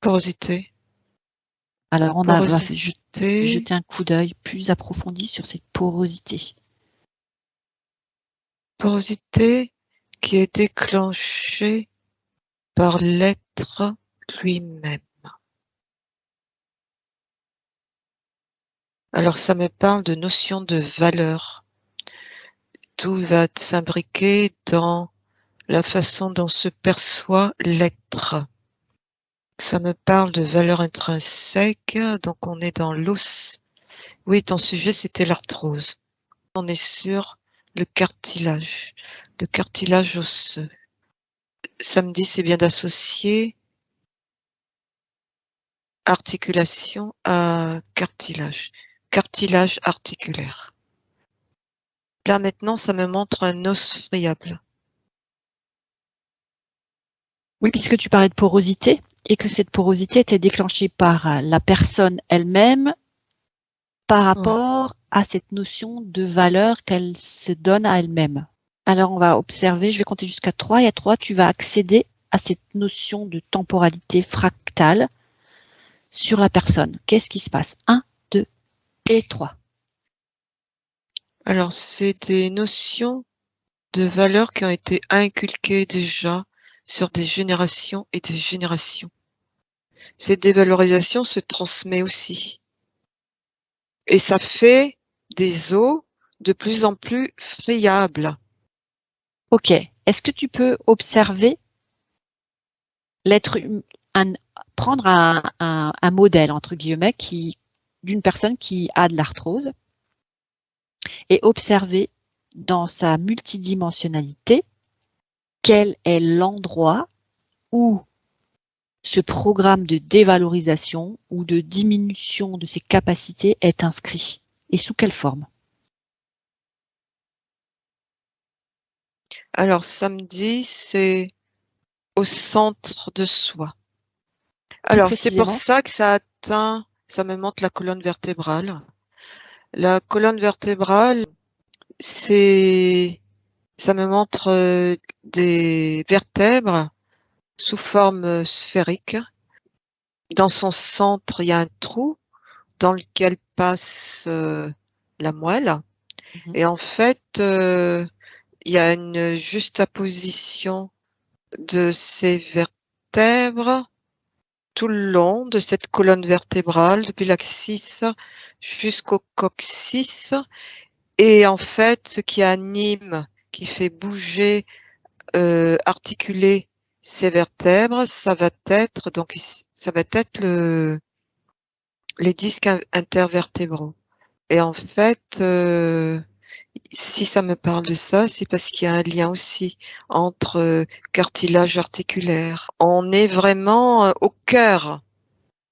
Porosité. Alors, on va Porosité. jeter un coup d'œil plus approfondi sur cette porosité. Porosité qui est déclenchée par l'être lui-même. Alors ça me parle de notion de valeur. Tout va s'imbriquer dans la façon dont se perçoit l'être. Ça me parle de valeur intrinsèque, donc on est dans l'os. Oui, ton sujet c'était l'arthrose. On est sur le cartilage osseux. Samedi, c'est bien d'associer articulation à cartilage articulaire. Là maintenant, ça me montre un os friable. Oui, puisque tu parlais de porosité et que cette porosité était déclenchée par la personne elle-même par rapport à cette notion de valeur qu'elle se donne à elle-même. Alors, on va observer, je vais compter jusqu'à 3 et à 3, tu vas accéder à cette notion de temporalité fractale sur la personne. Qu'est-ce qui se passe? 1, 2 et 3. Alors, c'est des notions de valeurs qui ont été inculquées déjà sur des générations et des générations. Cette dévalorisation se transmet aussi. Et ça fait des os de plus en plus friables. Ok. Est-ce que tu peux observer l'être humain, prendre un modèle, entre guillemets, d'une personne qui a de l'arthrose et observer dans sa multidimensionnalité quel est l'endroit où ce programme de dévalorisation ou de diminution de ses capacités est inscrit et sous quelle forme? Alors, samedi, c'est au centre de soi. Alors, c'est pour ça que ça atteint, ça me montre la colonne vertébrale. La colonne vertébrale, ça me montre des vertèbres sous forme sphérique. Dans son centre, il y a un trou dans lequel passe la moelle. Et en fait, il y a une juxtaposition de ces vertèbres tout le long de cette colonne vertébrale, depuis l'axis jusqu'au coccyx. Et en fait, ce qui anime, qui fait bouger, articuler ces vertèbres, ça va être les disques intervertébraux. Et en fait, si ça me parle de ça, c'est parce qu'il y a un lien aussi entre cartilage articulaire. On est vraiment au cœur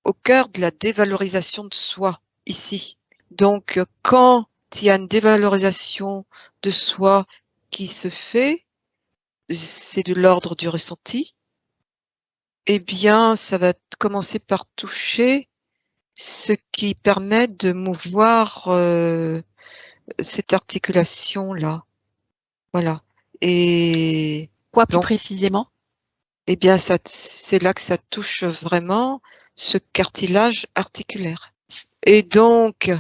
de la dévalorisation de soi, ici. Donc, quand il y a une dévalorisation de soi qui se fait, c'est de l'ordre du ressenti, eh bien, ça va commencer par toucher ce qui permet de mouvoir cette articulation-là. Voilà. Et Quoi plus donc, précisément? eh bien, c'est là que ça touche vraiment ce cartilage articulaire. Et donc,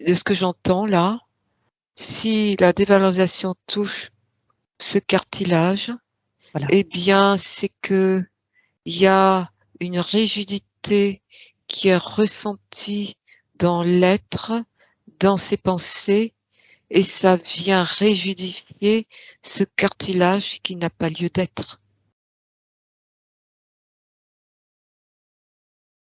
de ce que j'entends là, si la dévalorisation touche ce cartilage, Voilà. eh bien, c'est que il y a une rigidité qui est ressentie dans l'être, dans ses pensées, et ça vient rigidifier ce cartilage qui n'a pas lieu d'être.